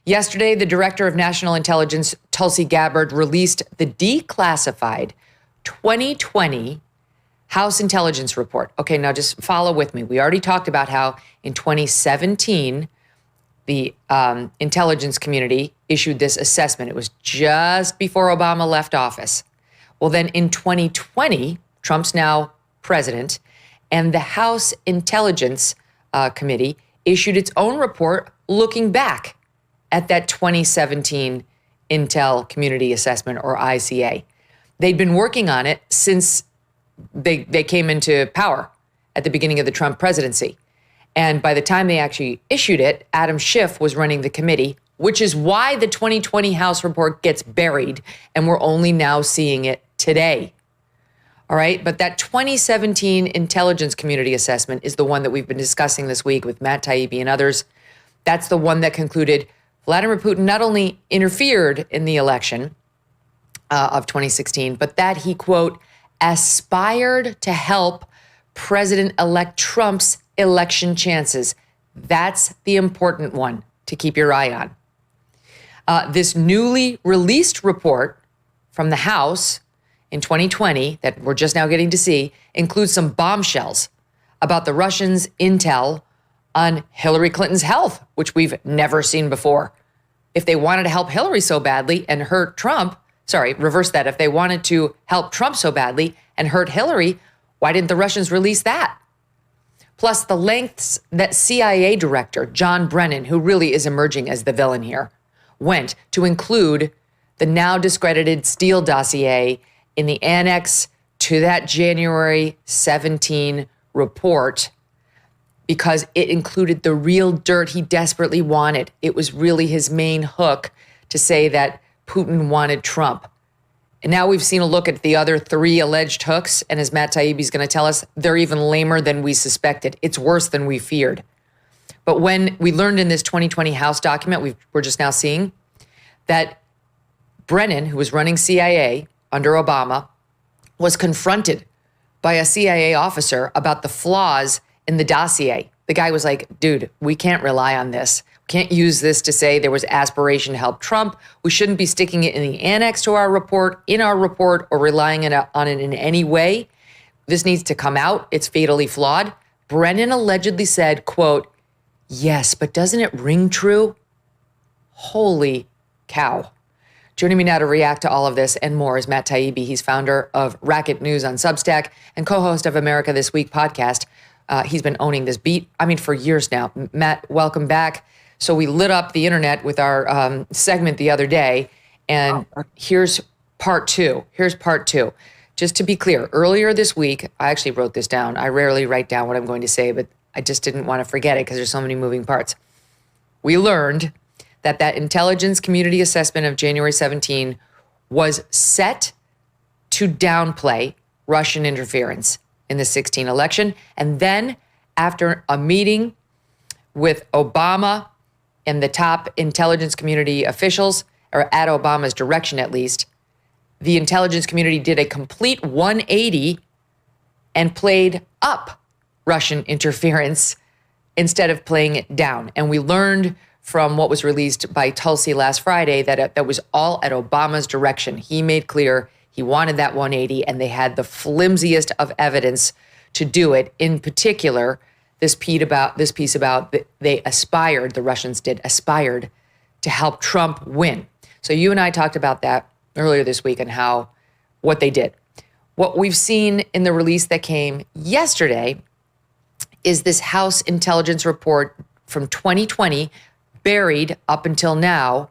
Yesterday, the Director of National Intelligence, Tulsi Gabbard, released the declassified 2020 House Intelligence Report. Okay, now just follow with me. We already talked about how in 2017, the intelligence community issued this assessment. It was just before Obama left office. Well, then in 2020, Trump's now president, and the House Intelligence Committee issued its own report looking back at that 2017 Intel Community Assessment, or ICA. They'd been working on it since they came into power at the beginning of the Trump presidency. And by the time they actually issued it, Adam Schiff was running the committee, which is why the 2020 House report gets buried, and we're only now seeing it today. All right, but that 2017 Intelligence Community Assessment is the one that we've been discussing this week with Matt Taibbi and others. That's the one that concluded Vladimir Putin not only interfered in the election of 2016, but that he, quote, aspired to help President-elect Trump's election chances. That's the important one to keep your eye on. This newly released report from the House in 2020 that we're just now getting to see includes some bombshells about the Russians' intel on Hillary Clinton's health, which we've never seen before. If they wanted to help Hillary so badly and hurt Trump, reverse that. If they wanted to help Trump so badly and hurt Hillary, why didn't the Russians release that? Plus the lengths that CIA director John Brennan, who really is emerging as the villain here, went to include the now discredited Steele dossier in the annex to that January 17 report, because it included the real dirt he desperately wanted. It was really his main hook to say that Putin wanted Trump. And now we've seen a look at the other 3 alleged hooks, and as Matt Taibbi is going to tell us, they're even lamer than we suspected. It's worse than we feared. But when we learned in this 2020 House document, we're just now seeing that Brennan, who was running CIA under Obama, was confronted by a CIA officer about the flaws in the dossier. The guy was like, dude, we can't rely on this. We can't use this to say there was aspiration to help Trump. We shouldn't be sticking it in the annex to our report, or relying on it in any way. This needs to come out. It's fatally flawed. Brennan allegedly said, quote, yes, but doesn't it ring true? Holy cow. Joining me now to react to all of this and more is Matt Taibbi. He's founder of Racket News on Substack and co-host of America This Week podcast. He's been owning this beat, for years now. Matt, welcome back. So we lit up the internet with our segment the other day, and here's part two. Just to be clear, earlier this week, I actually wrote this down. I rarely write down what I'm going to say, but I just didn't want to forget it because there's so many moving parts. We learned that intelligence community assessment of January 17 was set to downplay Russian interference in the 16 election. And then after a meeting with Obama and the top intelligence community officials, or at Obama's direction at least, the intelligence community did a complete 180 and played up Russian interference instead of playing it down. And we learned from what was released by Tulsi last Friday that was all at Obama's direction. He made clear he wanted that 180, and they had the flimsiest of evidence to do it. In particular, this piece about the Russians aspired to help Trump win. So you and I talked about that earlier this week and what they did. What we've seen in the release that came yesterday is this House intelligence report from 2020, buried up until now,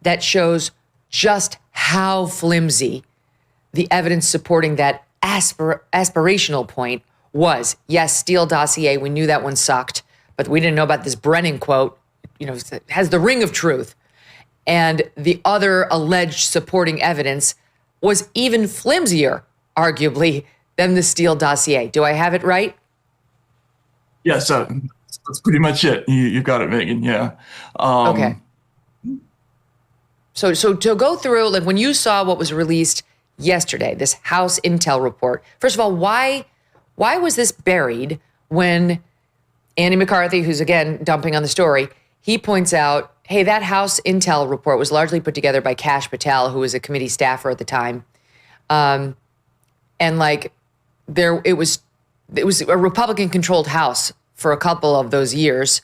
that shows just how flimsy the evidence supporting that aspirational point was. Yes, Steele dossier, we knew that one sucked, but we didn't know about this Brennan quote, it has the ring of truth. And the other alleged supporting evidence was even flimsier, arguably, than the Steele dossier. Do I have it right? Yeah, so that's pretty much it. You got it, Megyn. Yeah. Okay. So to go through, like when you saw what was released yesterday, this House Intel report, first of all, why was this buried when Andy McCarthy, who's again dumping on the story, he points out hey, that House Intel report was largely put together by Kash Patel, who was a committee staffer at the time. And like it was a Republican-controlled House for a couple of those years.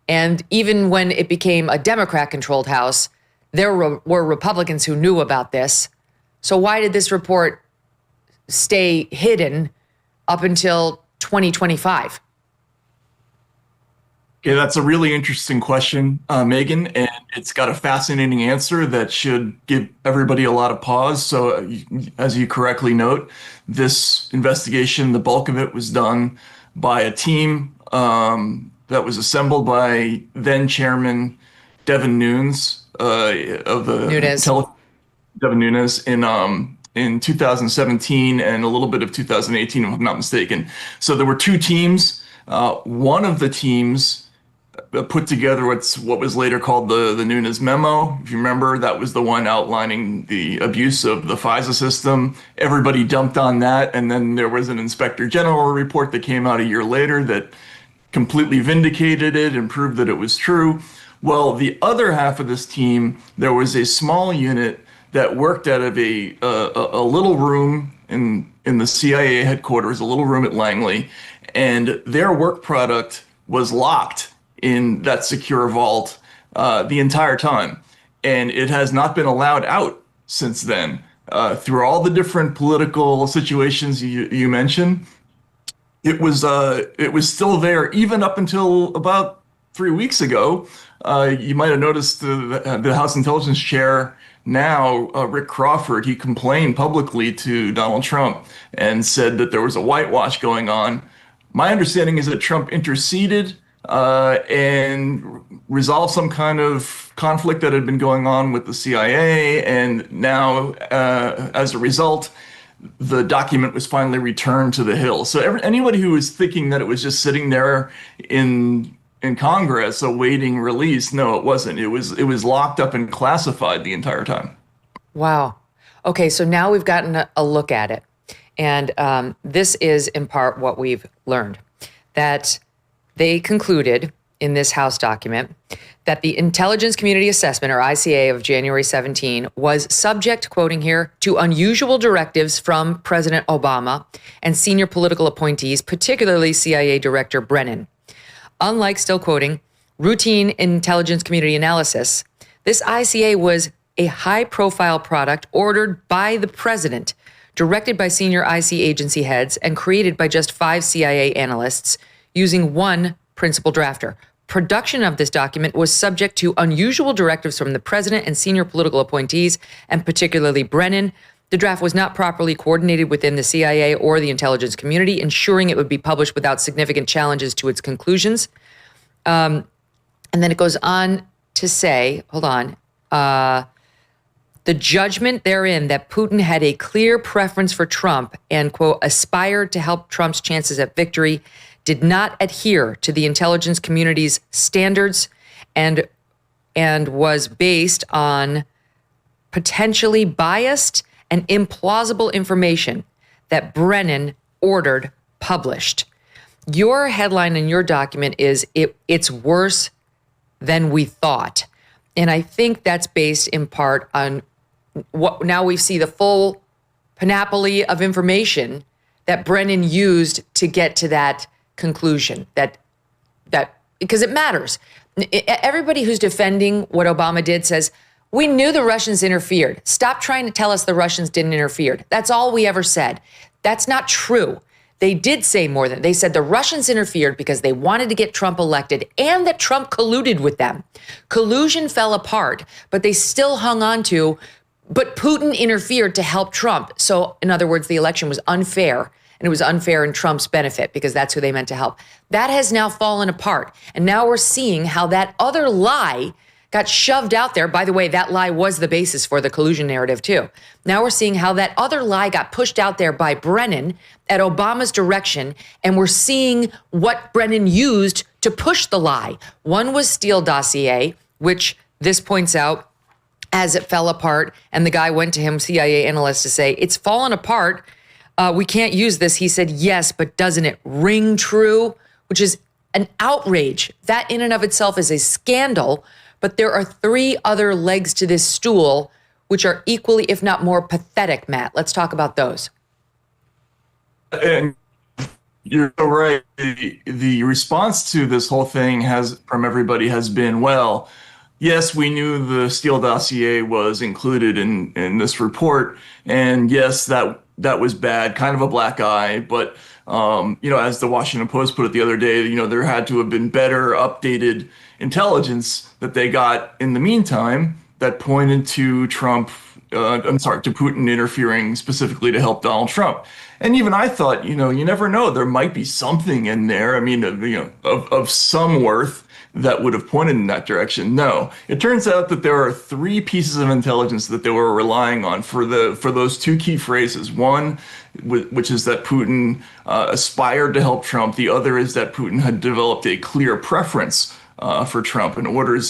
And even when it became a Democrat-controlled House, there were Republicans who knew about this. So why did this report stay hidden up until 2025? Okay, that's a really interesting question, Megyn, and it's got a fascinating answer that should give everybody a lot of pause. So, as you correctly note, this investigation, the bulk of it was done by a team that was assembled by then Chairman Devin Nunes of the Devin Nunes in 2017 and a little bit of 2018, if I'm not mistaken. So there were two teams. One of the teams put together what was later called the Nunes memo. If you remember, that was the one outlining the abuse of the FISA system. Everybody dumped on that, and then there was an Inspector General report that came out a year later that completely vindicated it and proved that it was true. Well, the other half of this team, there was a small unit that worked out of a little room in the CIA headquarters, a little room at Langley, and their work product was locked in that secure vault the entire time. And it has not been allowed out since then. Through all the different political situations you mentioned, it was still there even up until about 3 weeks ago. You might have noticed the House Intelligence Chair now, Rick Crawford, he complained publicly to Donald Trump and said that there was a whitewash going on. My understanding is that Trump interceded and resolve some kind of conflict that had been going on with the CIA. And now, as a result, the document was finally returned to the Hill. So anybody who was thinking that it was just sitting there in Congress awaiting release, no, it wasn't. It was locked up and classified the entire time. Wow. Okay, so now we've gotten a look at it. And this is in part what we've learned, that they concluded in this House document that the Intelligence Community Assessment, or ICA, of January 17 was subject, quoting here, to unusual directives from President Obama and senior political appointees, particularly CIA Director Brennan. Unlike, still quoting, routine intelligence community analysis, this ICA was a high-profile product ordered by the president, directed by senior IC agency heads, and created by just 5 CIA analysts using one principal drafter. Production of this document was subject to unusual directives from the president and senior political appointees, and particularly Brennan. The draft was not properly coordinated within the CIA or the intelligence community, ensuring it would be published without significant challenges to its conclusions. And then it goes on to say, hold on, the judgment therein that Putin had a clear preference for Trump and, quote, aspired to help Trump's chances at victory did not adhere to the intelligence community's standards and was based on potentially biased and implausible information that Brennan ordered published. Your headline in your document is, it's worse than we thought. And I think that's based in part on what now we see the full panoply of information that Brennan used to get to that conclusion, that because it matters. Everybody who's defending what Obama did says, we knew the Russians interfered. Stop trying to tell us the Russians didn't interfere. That's all we ever said. That's not true. They did say more than, they said the Russians interfered because they wanted to get Trump elected and that Trump colluded with them. Collusion fell apart, but they still hung on to, but Putin interfered to help Trump. So in other words, the election was unfair, and it was unfair in Trump's benefit because that's who they meant to help. That has now fallen apart. And now we're seeing how that other lie got shoved out there. By the way, that lie was the basis for the collusion narrative too. Now we're seeing how that other lie got pushed out there by Brennan at Obama's direction, and we're seeing what Brennan used to push the lie. One was Steele dossier, which this points out as it fell apart, and the guy went to him, CIA analyst, to say, it's fallen apart. We can't use this. He said, yes, but doesn't it ring true? Which is an outrage. That in and of itself is a scandal But there are three other legs to this stool, which are equally, if not more, pathetic, Matt. Let's talk about those. And you're right. The response to this whole thing from everybody has been, well, yes, we knew the Steele dossier was included in this report, and yes, that was bad, kind of a black eye. But as the Washington Post put it the other day, there had to have been better updated intelligence that they got in the meantime that pointed to to Putin interfering specifically to help Donald Trump. And even I thought, you never know, there might be something in there. I mean, of some worth that would have pointed in that direction. No, it turns out that there are three pieces of intelligence that they were relying on for those two key phrases. One, which is that Putin aspired to help Trump. The other is that Putin had developed a clear preference for Trump and ordered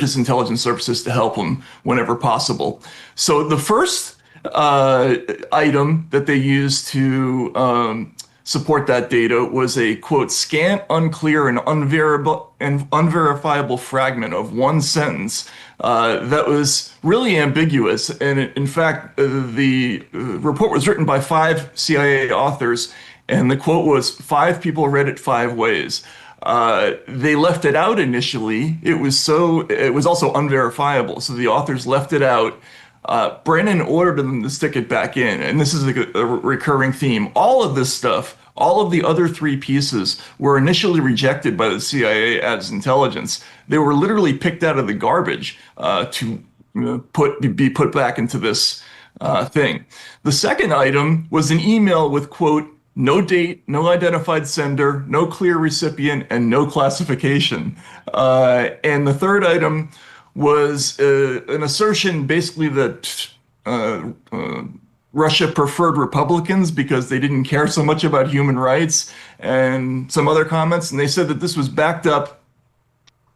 his intelligence services to help him whenever possible. So the first item that they used to support that data was a, quote, scant, unclear, and unverifiable fragment of one sentence that was really ambiguous. And in fact, the report was written by 5 CIA authors, and the quote was, 5 people read it 5 ways. They left it out initially. It was also unverifiable, so the authors left it out. Brennan ordered them to stick it back in, and this is a recurring theme. All of this stuff, all of the other 3 pieces were initially rejected by the CIA as intelligence. They were literally picked out of the garbage to be put back into this thing. The second item was an email with, quote, no date, no identified sender, no clear recipient, and no classification. And the third item was an assertion basically that Russia preferred Republicans because they didn't care so much about human rights, and some other comments. And they said that this was backed up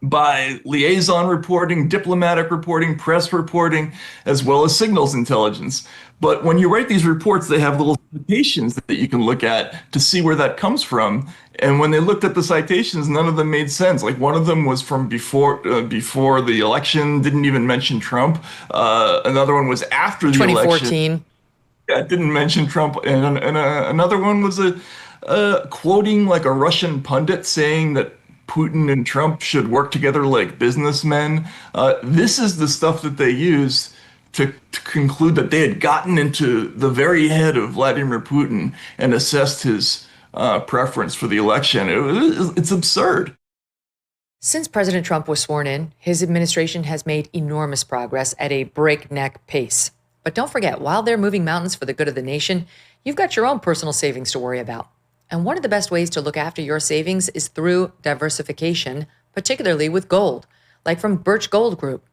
by liaison reporting, diplomatic reporting, press reporting, as well as signals intelligence. But when you write these reports, they have little citations that you can look at to see where that comes from. And when they looked at the citations, none of them made sense. Like one of them was from before the election, didn't even mention Trump. Another one was after the 2014. election. Yeah, it didn't mention Trump. And another one was quoting like a Russian pundit saying that Putin and Trump should work together like businessmen. This is the stuff that they used to conclude that they had gotten into the very head of Vladimir Putin and assessed his preference for the election. It's absurd. Since President Trump was sworn in, his administration has made enormous progress at a breakneck pace. But don't forget, while they're moving mountains for the good of the nation, you've got your own personal savings to worry about. And one of the best ways to look after your savings is through diversification, particularly with gold, like from Birch Gold Group.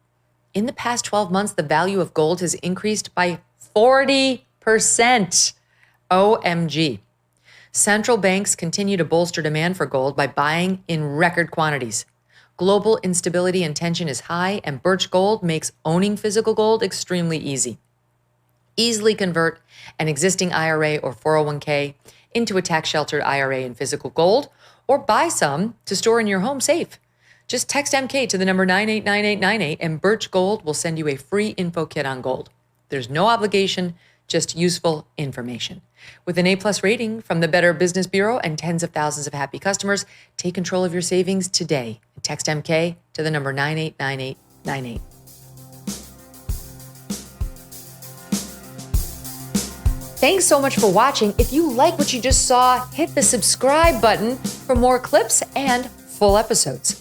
In the past 12 months, the value of gold has increased by 40%. OMG. Central banks continue to bolster demand for gold by buying in record quantities. Global instability and tension is high, and Birch Gold makes owning physical gold extremely easy. Easily convert an existing IRA or 401k into a tax-sheltered IRA in physical gold, or buy some to store in your home safe. Just text MK to the number 989898 and Birch Gold will send you a free info kit on gold. There's no obligation, just useful information. With an A+ rating from the Better Business Bureau and tens of thousands of happy customers, take control of your savings today. Text MK to the number 989898. Thanks so much for watching. If you like what you just saw, hit the subscribe button for more clips and full episodes.